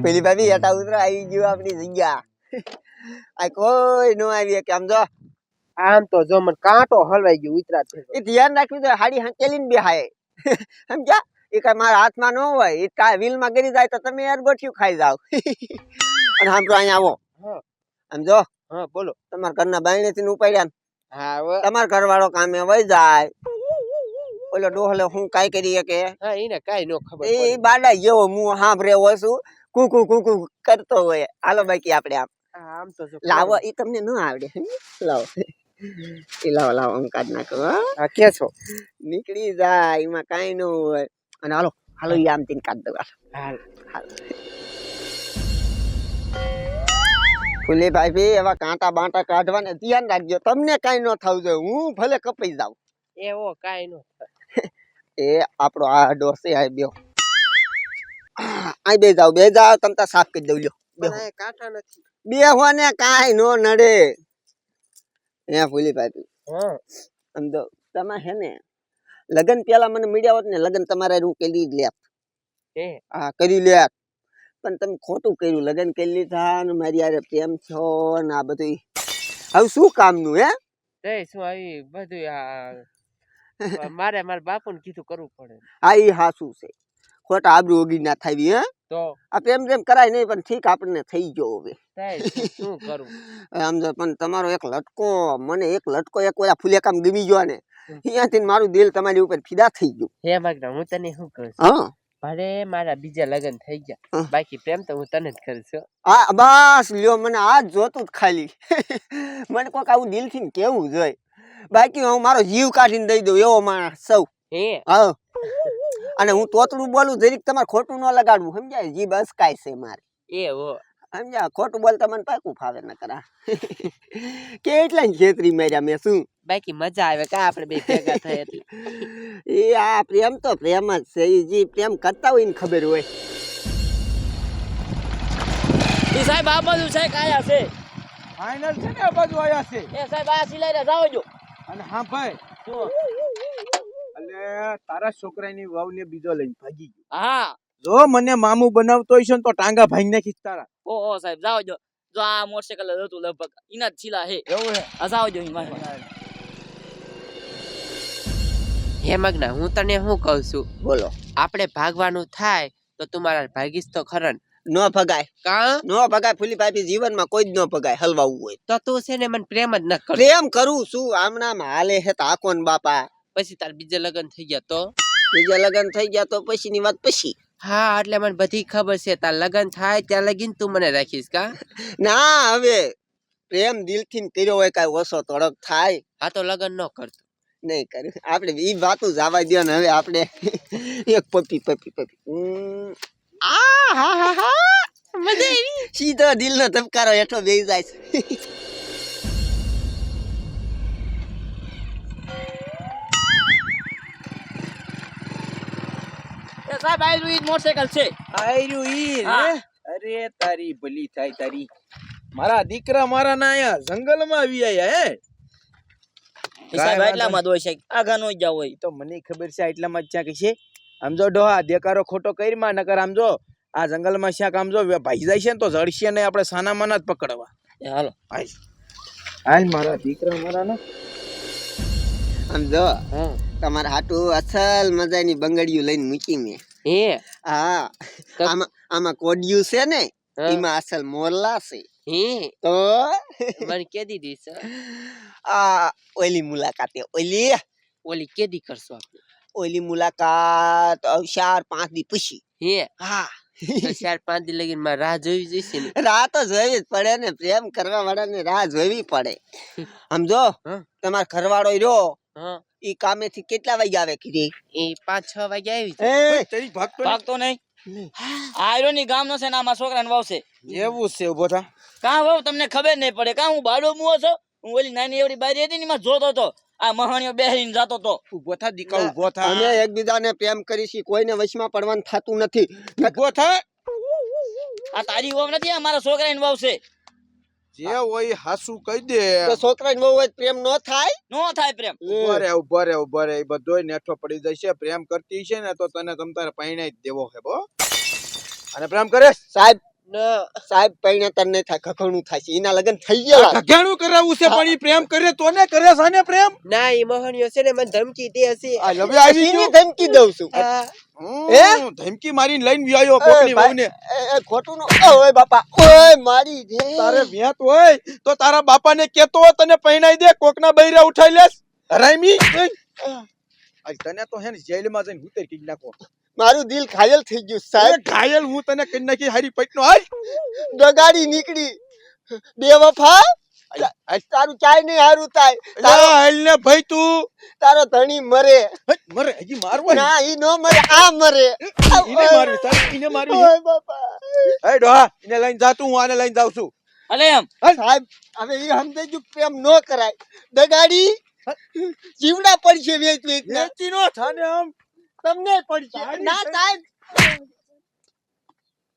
પેલી ભાભી હેઠા ઉતરો આવી ગયો આપણી જગ્યા. આ કોઈ નો આવી કે આમ જો આમ તો જો મને કાંટો હલવાઈ ગયો ઉતરા એ ધ્યાન રાખ્યું તો હાડી હંકેલીને બેહાય. સમજ્યા? એ કઈ મારા હાથમાં ન હોય. એ કા વ્હીલમાં ગરી જાય તો તમે યાર ગોઠિયું ખાઈ જાવ. અને આમ તો અહીંયા આવો. આમ જો. હા બોલો. તમારા ઘરના બાયણેથી ઉપાડ્યા ને. હા હવે તમારા ઘરવાળો કામે વહી જાય. ઓલો ડોહલે હું કાઈ કરી કે હા એને કાઈ નો ખબર એ બાડા જેવો હું સાંભળે હોય છું કુકુ કુકુ કરતો હોય. હાલો બાકી આપણે આમ આમ તો જો લાવો. એ તમને ન આવડે. લાવો એ લાવો લાવો હું કાઢ નાખો. હા કે છો નીકળી જાય એમાં કાઈ ન હોય. અને હાલો હાલો એ આમ તીન કાઢ દો. હાલ ફૂલી ભાઈ એવા કાંટા બાંટા કાઢવાને ધ્યાન રાખજો. તમને કઈ ન થવું જોઈએ. હું ભલે કપાઈ જાઉં. એવો કાઈ નો એ આપણો આ ડોસે આ બેહો. આ બે જાવ તમ તા સાફ કરી દઉં. લ્યો પણ આ કાંટા નથી બેહો ને કાઈ નો નડે. હે ફૂલી ભાઈ હા સમજો તમે હે ને લગન પેલા મને મળ્યા હોત ને લગન તમારે હું કરી જ લેત. હા કરી લેત. પણ તમે ખોટું કર્યું. લગન કરી લીધા ને મારી યારે પ્રેમ છો ને આ બધું હવે શું કામનું હે શું આવી બધું મારે મારા બાપુને કીધું કરવું પડે. હા એ હાસું છે. ખોટા આબરૂ ઓગી ના થાવી. હે તો આ પ્રેમ પ્રેમ કરાય નહીં પણ ઠીક આપણને થઈ ગયો હવે. શું કરું સમજો પણ તમારો એક લટકો મને એક લટકો એક વાર ફૂલેકામ ગમી ગયો ને અહીંયાથી મારું દિલ તમારી ઉપર ફિદા થઈ ગયું. હે મગના હું તને શું કહું હા ભલે મારા બીજા લગ્ન થઈ ગયા બાકી પ્રેમ તો હું તને જ કરું છું. હા બસ લ્યો મને આ જ જોતું જ ખાલી. મને કોક આવું દિલ થી કેવું જોઈએ. બાકી હું મારો જીવ કાઢીને દઈ દઉં એવો માણસ સૌ. હે હા અને હું તોતડું બોલું જરીક તમારે ખોટું ન લગાડવું. સમજાય? જીભ અસકાય છે મારે. એવો સમજ્યા? ખોટું બોલતા મને પાકું ફાવે ન કરા. કેટલા છેતરી માર્યા મેં શું. બાકી મજા આવે કા આપણે બે ભેગા થાય એટલે. એ આ પ્રેમ તો પ્રેમ જ છે. એ જે પ્રેમ કરતા હોય ને ખબર હોય. ઈ સાહેબ આ બાજુ છે કાયા છે ફાઇનલ છે ને આ બાજુ આયા છે. એ સાહેબ આ સિલાઈ જાવ જો. અને હા ભાઈ એટલે તારા છોકરાની વહુને બીજો લઈને ભાગી ગયો. હા જો મને મામુ બનાવતો હશે ને તો ટાંગા ભાઈ નાખીશ તારા. ઓ સાહેબ જાવ જો. જો આ મોટરસાઇકલ હતું લગભગ ઇના જ છીલા હે. એવું હે? આ જાવ જો હે મગના હું તને શું કહું છું બોલો. આપણે ભાગવાનું થાય તો તમારા ભાગીશ તો ખરન ન ભગાય. કા ન ભગાય ફૂલી ભાઈ જીવનમાં કોઈ જ ન ભગાય. હલવાવું હોય તો તું છે ને મને પ્રેમ જ ન કર. પ્રેમ કરું છું. આમનામ હાલે છે તો આકોન બાપા. પછી તાર બીજે લગ્ન થઈ ગયા તો બીજા લગ્ન થઈ ગયા તો પછી ની વાત પછી. હા એટલે મને બધી ખબર છે તાર લગ્ન થાય ત્યાં લગીન તું મને રાખીશ કા ના હવે પ્રેમ દિલ થી કર્યો હોય કઈ ઓછો તડક થાય. હા તો લગ્ન ન કરતો નહીં કરે આપણે ઈ વાતો જવા દો ને. હવે આપણે એક પપી પપી પપી આ હા હા હા મજા આવી. સીધો દિલનો ધબકારો હેઠો બેસી જાય છે. એ સાહેબ આ ઈ મોટરસાઇકલ છે આયરું ઈ હા. રે. અરે તારી ભલી થાય તારી. મારા દીકરા મારા ના આયા જંગલમાં આવી આયા હે. સાહેબ એટલામાં દોય છે આગા નો જાવ હોય તો મને ખબર છે એટલામાં જ ક્યાં કે છે. આમ જો ડોહા દેકારો ખોટો કરીમાં નકર આમ જો આ જંગલમાં ક્યાંક આમ જો ભાઈ જાય છે ને તો જડશે ને આપણે સાના માના જ પકડવા. હાલો હાલ મારા દીકરા મારા ના આમ જો તમારા હાટું અસલ મજાની બંગડીયું લઈને મૂકી મેં. હે હા આમાં કોડિયું છે ને એમાં અસલ મોરલા છે. હે તો મને કેદી દીસ આ ઓલી મુલાકાતે ઓલી કેદી કરશો આપણે ઓલી મુલાકાત 4-5 દી પછી. હે હા 4-5 દી લગીન માં રાહ જોઈ જઈશે ને. રાહ તો જોવી જ પડે ને. પ્રેમ કરવા વાળાને રાહ જોવી પડે. સમજો તમારો ઘરવાળો રહ્યો ઈ કામેથી કેટલા વાગે આવે કીધી? એ 5-6 વાગે આવી એ તેરી ભાગતો નહીં આયરો ની ગામ નો છે ને આમાં છોકરાને વાવ છે. એવું છે ઉભો થા. કા વાવ તમને ખબર નહીં પડે કા હું બાડો મુઓ છો. હું ઓલી નાની એવડી બારી હતી ને એમાં જોતો તો આ મહાણીઓ બેહીને જાતો તો. ઉભો થા દીકા ઉભો થા. અમે એકબીજાને પ્રેમ કરીશી. કોઈને વશમાં પડવાનું થતું નથી. ઉભો થા. આ તારી વાવ નથી આ મારા છોકરાની વાવ છે. જે હોય હાસુ કહી દે. તો છોકરાને બહુ હોય તો પ્રેમ ન થાય. નો થાય પ્રેમ. ઉભા રે એ બધોય નેઠો પડી જશે. પ્રેમ કરતી છે ને તો તને તમ તારે પૈણાઈ જ દેવો હે બો. અને પ્રેમ કરે સાહેબ સાહેબ પૈણતર નહીં થાય, ખખણું થાય છે. એના લગ્ન થઈ ગયા. ઘઘેણું કરાવવું છે પણ ઈ પ્રેમ કરે તો ને કરે સાને પ્રેમ. ના ઈ મોહનીયો છે ને મને ધમકી દે હશે. આ લવે આવી એની ગયો. ધમકી દઉં છું. હે ધમકી મારીને લઈને વ્યાયો કોકની વહુને. એ ખોટું નો. ઓય બાપા, ઓય મારી રે. તારે વ્યાત હોય તો તારા બાપાને કેતો હોય તને પૈણાઈ દે. કોકના બૈરા ઉઠાઈ લેસ હરામી. આજ તને તો હે ને જેલમાં જઈને ઉતર કઈ નાખો. મારું દિલ ઘાયલ થઈ ગયું સાહેબ. ઘાયલ હું તને કઈ નાખી હારી પેટનો હાલ. ડગાડી નીકળી. બેવફા, તારું ચાય નહીં હારું થાય. હાલ ને ભાઈ તું. તારો ધણી મરે. મરે હજી મારવા. ના ઈ નો મરે, આ મરે. ઈને મારવી તારે ઈને મારવી. ઓય બાપા. એ ડોહા ઈને લઈને જા તું. હું આને લઈને જાઉં છું. અલે એમ સાહેબ હવે ઈ સમજાઈ ગયું પ્રેમ નો કરાય. ડગાડી જીવડા પડશે વેચ વેચ. વેચી નો થાને આમ. તમને પડશે. ના સાહેબ